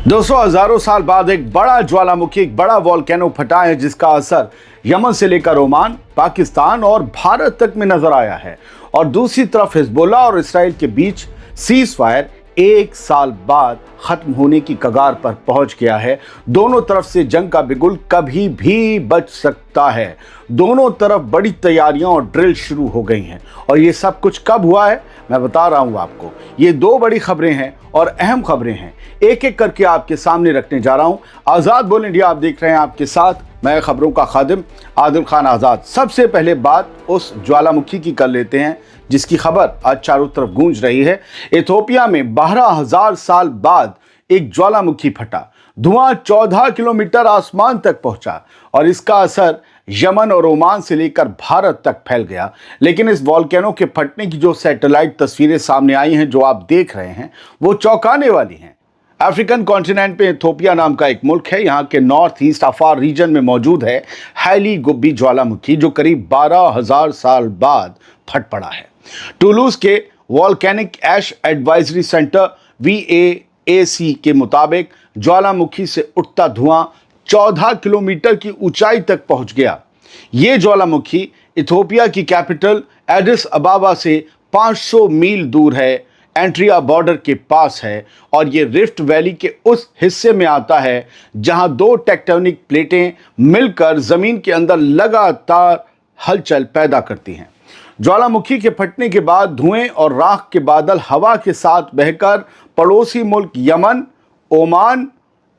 दोस्तों, हजारों साल बाद एक बड़ा ज्वालामुखी, एक बड़ा वॉल्केनो फटा है जिसका असर यमन से लेकर ओमान, पाकिस्तान और भारत तक में नजर आया है। और दूसरी तरफ हिजबुल्लाह और इसराइल के बीच सीज फायर एक साल बाद खत्म होने की कगार पर पहुंच गया है। दोनों तरफ से जंग का बिगुल कभी भी बच सकता है। दोनों तरफ बड़ी तैयारियां और ड्रिल शुरू हो गई हैं। और ये सब कुछ कब हुआ है मैं बता रहा हूं आपको। ये दो बड़ी खबरें हैं और अहम खबरें हैं, एक एक करके आपके सामने रखने जा रहा हूं। आजाद बोल इंडिया आप देख रहे हैं, आपके साथ मैं खबरों का खादिम आदिल खान आजाद। सबसे पहले बात उस ज्वालामुखी की कर लेते हैं जिसकी खबर आज चारों तरफ गूंज रही है। इथियोपिया में 12,000 साल बाद एक ज्वालामुखी फटा। धुआं 14 किलोमीटर आसमान तक पहुंचा और इसका असर यमन और ओमान से लेकर भारत तक फैल गया। लेकिन इस वॉल्केनो के फटने की जो सैटेलाइट तस्वीरें सामने आई हैं, जो आप देख रहे हैं, वो चौंकाने वाली हैं। अफ्रीकन कॉन्टिनेंट पे इथियोपिया नाम का एक मुल्क है। यहाँ के नॉर्थ ईस्ट अफार रीजन में मौजूद है हैली गुब्बी ज्वालामुखी, जो करीब 12,000 साल बाद फट पड़ा है। टूलूस के volcanic ash advisory centre VAAC के मुताबिक ज्वालामुखी से उठता धुआं 14 किलोमीटर की ऊंचाई तक पहुंच गया। ये ज्वालामुखी इथियोपिया की कैपिटल एडिस अबाबा से 500 मील दूर है, एंट्रिया बॉर्डर के पास है। और ये रिफ्ट वैली के उस हिस्से में आता है जहां दो टेक्टोनिक प्लेटें मिलकर जमीन के अंदर लगातार हलचल पैदा करती हैं। ज्वालामुखी के फटने के बाद धुएं और राख के बादल हवा के साथ बहकर पड़ोसी मुल्क यमन, ओमान,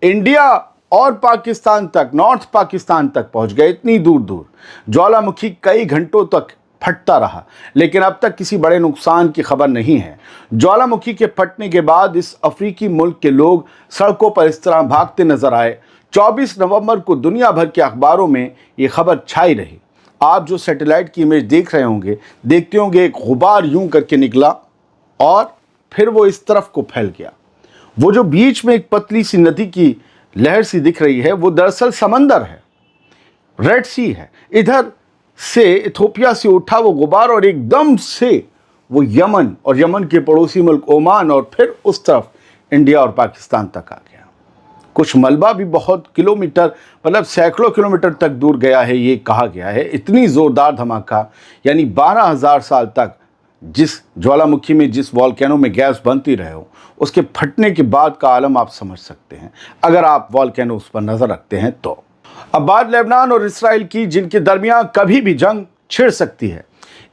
इंडिया और पाकिस्तान तक, नॉर्थ पाकिस्तान तक पहुंच गए। इतनी दूर दूर ज्वालामुखी कई घंटों तक फटता रहा, लेकिन अब तक किसी बड़े नुकसान की खबर नहीं है। ज्वालामुखी के फटने के बाद इस अफ्रीकी मुल्क के लोग सड़कों पर इस तरह भागते नजर आए। 24 नवंबर को दुनिया भर के अखबारों में ये खबर छाई रही। आप जो सैटेलाइट की इमेज देख रहे होंगे, देखते होंगे एक गुबार यूं करके निकला और फिर वो इस तरफ को फैल गया। वो जो बीच में एक पतली सी नदी की लहर सी दिख रही है, वो दरअसल समंदर है, रेड सी है। इधर से इथियोपिया से उठा वो गुबार और एकदम से वो यमन और यमन के पड़ोसी मुल्क ओमान और फिर उस तरफ इंडिया और पाकिस्तान तक आ गया। कुछ मलबा भी बहुत किलोमीटर, मतलब सैकड़ों किलोमीटर तक दूर गया है, ये कहा गया है। इतनी ज़ोरदार धमाका, यानी 12,000 साल तक जिस ज्वालामुखी में, जिस वॉल्केनो में गैस बनती रहे हो, उसके फटने के बाद का आलम आप समझ सकते हैं अगर आप वॉल्केनो उस पर नज़र रखते हैं तो। अब बात लेबनान और इसराइल की, जिनके दरमियान कभी भी जंग छिड़ सकती है।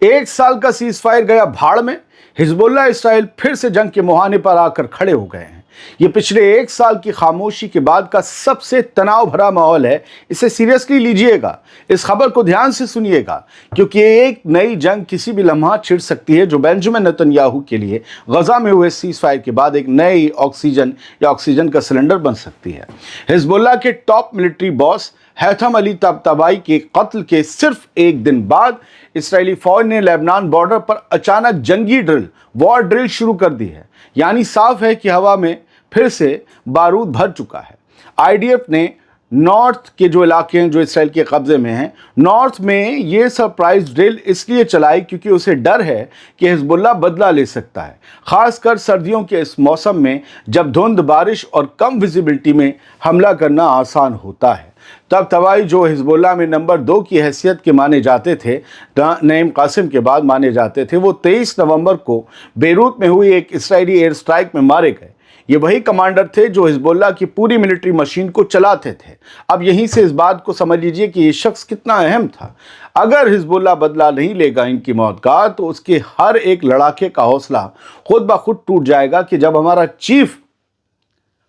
एक साल का सीज फायर गया भाड़ में। हिजबुल्लाह इसराइल फिर से जंग के मुहाने पर आकर खड़े हो गए हैं। ये पिछले एक साल की खामोशी के बाद का सबसे तनाव भरा माहौल है। इसे सीरियसली लीजिएगा, इस खबर को ध्यान से सुनिएगा, क्योंकि एक नई जंग किसी भी लम्हा छिड़ सकती है, जो बेंजामिन नेतन्याहू के लिए गजा में हुए सीज फायर के बाद एक नई ऑक्सीजन का सिलेंडर बन सकती है। हिजबुल्लाह के top military boss Haytham Ali Tabatabai के कत्ल के सिर्फ एक दिन बाद इसराइली फौज ने लेबनान बॉर्डर पर अचानक जंगी ड्रिल, वॉर ड्रिल शुरू कर दी है। यानी साफ है कि हवा में फिर से बारूद भर चुका है। IDF ने नॉर्थ के जो इलाके हैं, जो इसराइल के कब्जे में हैं, नॉर्थ में ये सरप्राइज ड्रिल इसलिए चलाई क्योंकि उसे डर है कि हिजबुल्लाह बदला ले सकता है, खासकर सर्दियों के इस मौसम में जब धुंध, बारिश और कम विजिबिलिटी में हमला करना आसान होता है। तब तबाई, जो हिजबुल्लाह में नंबर 2 की हैसियत के माने जाते थे, नईम कासिम के बाद माने जाते थे, वो 23 नवंबर को बेरूत में हुई एक इसराइली एयर स्ट्राइक में मारे गए। ये वही कमांडर थे जो हिजबुल्लाह की पूरी मिलिट्री मशीन को चलाते थे। अब यहीं से इस बात को समझ लीजिए कि ये शख्स कितना अहम था। अगर हिजबुल्लाह बदला नहीं लेगा इनकी मौत का, तो उसके हर एक लड़ाके का हौसला खुद ब खुद टूट जाएगा कि जब हमारा चीफ,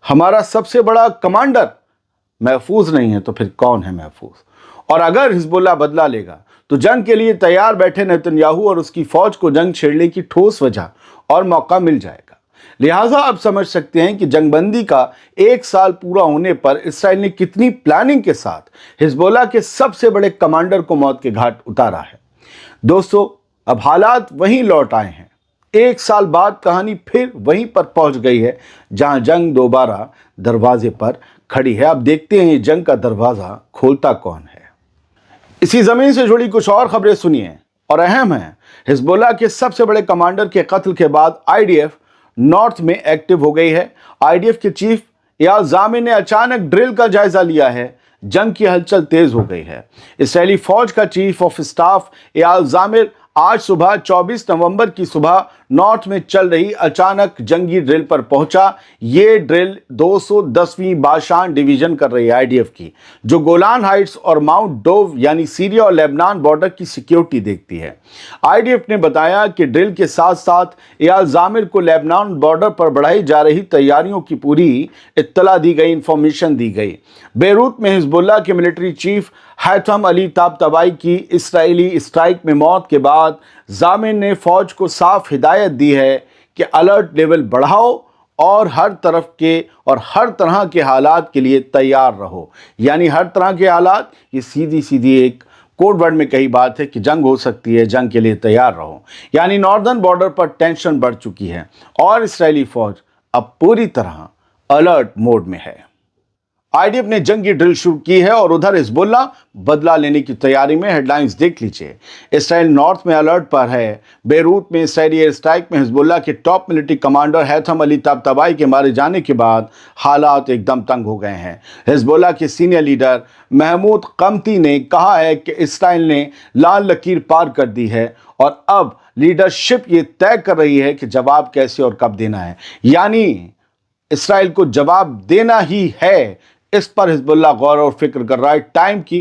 हमारा सबसे बड़ा कमांडर महफूज नहीं है तो फिर कौन है महफूज। और अगर हिजबुल्लाह बदला लेगा तो जंग के लिए तैयार बैठे नेतन्याहू और उसकी फौज को जंग छेड़ने की ठोस वजह और मौका मिल जाएगा। लिहाजा आप समझ सकते हैं कि जंगबंदी का एक साल पूरा होने पर इसराइल ने कितनी प्लानिंग के साथ हिजबुल्लाह के सबसे बड़े कमांडर को मौत के घाट उतारा है। दोस्तों, अब हालात वहीं लौट आए हैं। एक साल बाद कहानी फिर वहीं पर पहुंच गई है जहां जंग दोबारा दरवाजे पर खड़ी है। अब देखते हैं ये जंग का दरवाजा खोलता कौन है। इसी जमीन से जुड़ी कुछ और खबरें सुनिए और अहम है। हिजबुल्लाह के सबसे बड़े कमांडर के कत्ल के बाद IDF नॉर्थ में एक्टिव हो गई है। IDF के चीफ एयाल ज़ामिर ने अचानक ड्रिल का जायजा लिया है। जंग की हलचल तेज हो गई है। इसराइली फौज का चीफ ऑफ स्टाफ एयाल ज़ामिर आज सुबह 24 नवंबर की सुबह नॉर्थ में चल रही अचानक जंगी ड्रिल पर पहुंचा। ये ड्रिल 210वीं बाशान डिवीजन कर रही है आईडीएफ की, जो गोलान हाइट्स और माउंट डोव यानी सीरिया और लेबनान बॉर्डर की सिक्योरिटी देखती है। आईडीएफ ने बताया कि ड्रिल के साथ साथ एयाल ज़ामिर को लेबनान बॉर्डर पर बढ़ाई जा रही तैयारियों की पूरी इत्तला दी गई, इंफॉर्मेशन दी गई। बेरूत में हिजबुल्लाह के मिलिट्री चीफ हैथम अली ताबताबाई की इसराइली स्ट्राइक में मौत के बाद ज़ामिर ने फौज को साफ हिदायत दी है कि अलर्ट लेवल बढ़ाओ और हर तरह के हालात के लिए तैयार रहो। यानी हर तरह के हालात, ये सीधी सीधी एक कोड वर्ड में कही बात है कि जंग हो सकती है, जंग के लिए तैयार रहो। यानी नॉर्दर्न बॉर्डर पर टेंशन बढ़ चुकी है और इसराइली फौज अब पूरी तरह अलर्ट मोड में है। आईडीएफ ने जंग की ड्रिल शुरू की है और उधर हिजबुल्ला बदला लेने की तैयारी में। हेडलाइंस देख लीजिए। इसराइल नॉर्थ में अलर्ट पर है। बेरूत में इसराइली एयर स्ट्राइक में हिजबुल्ला के top military commander Haytham Ali Tabatabai के मारे जाने के बाद हालात एकदम तंग हो गए हैं। हिजबुल्ला के सीनियर लीडर महमूद कमती ने कहा है कि इसराइल ने लाल लकीर पार कर दी है और अब लीडरशिप ये तय कर रही है कि जवाब कैसे और कब देना है। यानी इसराइल को जवाब देना ही है, इस पर हिजबुल्लाह गौर और फिक्र कर रहा है। टाइम की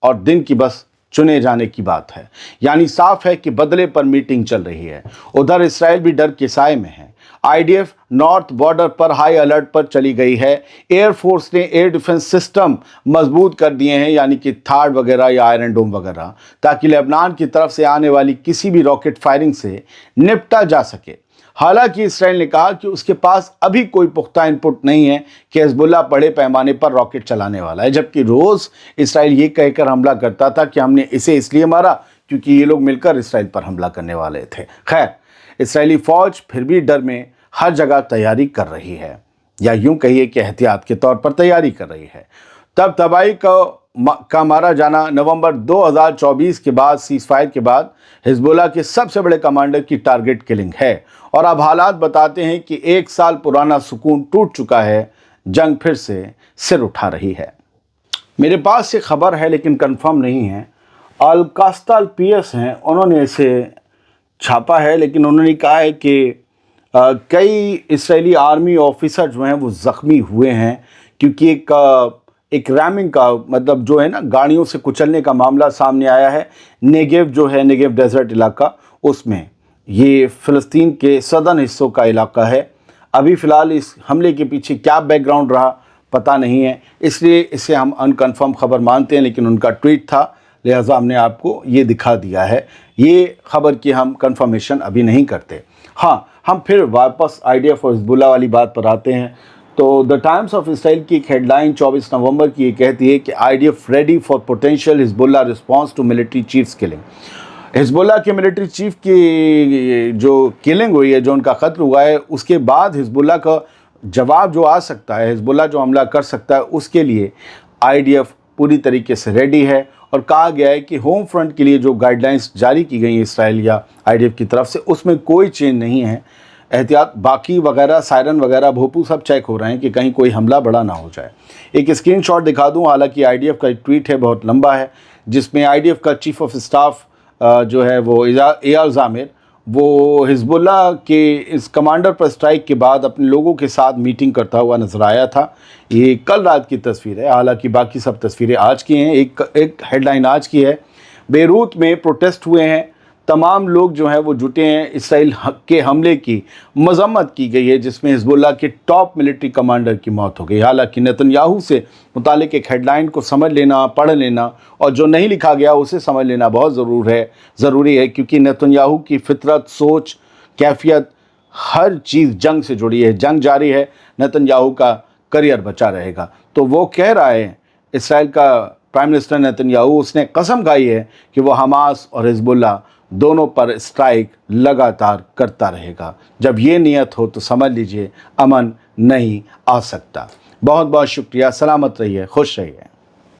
और दिन की बस चुने जाने की बात है। यानी साफ है कि बदले पर मीटिंग चल रही है। उधर इसराइल भी डर के साए में है। आईडीएफ नॉर्थ बॉर्डर पर हाई अलर्ट पर चली गई है। एयरफोर्स ने एयर डिफेंस सिस्टम मजबूत कर दिए हैं, यानी कि थार्ड वगैरह या आयरन डोम वगैरह, ताकि लेबनान की तरफ से आने वाली किसी भी रॉकेट फायरिंग से निपटा जा सके। हालांकि इसराइल ने कहा कि उसके पास अभी कोई पुख्ता इनपुट नहीं है कि हिजबुल्लाह बड़े पैमाने पर रॉकेट चलाने वाला है, जबकि रोज़ इसराइल ये कहकर हमला करता था कि हमने इसे इसलिए मारा क्योंकि ये लोग मिलकर इसराइल पर हमला करने वाले थे। खैर, इसराइली फ़ौज फिर भी डर में हर जगह तैयारी कर रही है, या यूँ कहिए कि एहतियात के तौर पर तैयारी कर रही है। ताबताबाई का मारा जाना नवंबर 2024 के बाद सीज़फायर के बाद हिजबुल्लाह के सबसे बड़े कमांडर की टारगेट किलिंग है। और अब हालात बताते हैं कि 1 साल पुराना सुकून टूट चुका है, जंग फिर से सिर उठा रही है। मेरे पास ये खबर है लेकिन कंफर्म नहीं है। अल-कास्ता पीएस हैं, उन्होंने इसे छापा है, लेकिन उन्होंने कहा है कि कई इजरायली आर्मी ऑफिसर जो हैं वो ज़ख्मी हुए हैं, क्योंकि एक रैमिंग का मतलब जो है ना, गाड़ियों से कुचलने का मामला सामने आया है। नेगेव जो है, नेगेव डेजर्ट इलाका, उसमें ये फ़लस्तीन के सदर्न हिस्सों का इलाका है। अभी फ़िलहाल इस हमले के पीछे क्या बैकग्राउंड रहा पता नहीं है, इसलिए इसे हम अनकन्फर्म खबर मानते हैं, लेकिन उनका ट्वीट था, लिहाजा हमने आपको ये दिखा दिया है। ये खबर की हम कंफर्मेशन अभी नहीं करते। हाँ, हम फिर वापस आईडीएफ और हिजबुल्लाह वाली बात पर आते हैं। तो द टाइम्स ऑफ इसराइल की एक हेडलाइन 24 नवंबर की ये कहती है कि IDF ready for potential Hezbollah response to military chiefs killing. Hezbollah के मिलिट्री चीफ की जो किलिंग हुई है, जो उनका कत्ल हुआ है, उसके बाद हिजबुल्लाह का जवाब जो आ सकता है, हिजबुल्लाह जो हमला कर सकता है, उसके लिए आईडीएफ पूरी तरीके से रेडी है। और कहा गया है कि होम फ्रंट के लिए जो गाइडलाइंस जारी की गई हैं इसराइल या आईडीएफ की तरफ से, उसमें कोई चेंज नहीं है। एहतियात बाकी वगैरह, सायरन वगैरह, भोपू सब चेक हो रहे हैं कि कहीं कोई हमला बड़ा ना हो जाए। एक स्क्रीनशॉट दिखा दूं, हालांकि आईडीएफ का एक ट्वीट है, बहुत लंबा है, जिसमें आईडीएफ का चीफ ऑफ स्टाफ जो है वो एयाल ज़ामिर, वो हिजबुल्लाह के इस कमांडर पर स्ट्राइक के बाद अपने लोगों के साथ मीटिंग करता हुआ नजर आया था। ये कल रात की तस्वीर है, हालांकि बाकी सब तस्वीरें आज की हैं। एक हेडलाइन आज की है, बेरूत में प्रोटेस्ट हुए हैं, तमाम लोग जो हैं वो जुटे हैं। इसराइल के हमले की मजम्मत की गई है, जिसमें हिजबुल्लाह के टॉप मिलिट्री कमांडर की मौत हो गई। हालांकि नेतन्याहू से मुतालिक एक हेडलाइन को समझ लेना, पढ़ लेना, और जो नहीं लिखा गया उसे समझ लेना बहुत ज़रूरी है, क्योंकि नेतन्याहू की फितरत, सोच, कैफियत, हर चीज़ जंग से जुड़ी है। जंग जारी है, नेतन्याहू का करियर बचा रहेगा। तो वो कह रहा है, इसराइल का प्राइम मिनिस्टर नेतन्याहू, उसने कसम खाई है कि वो हमास और हिजबुल्लाह दोनों पर स्ट्राइक लगातार करता रहेगा। जब ये नियत हो तो समझ लीजिए अमन नहीं आ सकता। बहुत बहुत शुक्रिया, सलामत रहिए, खुश रहिए।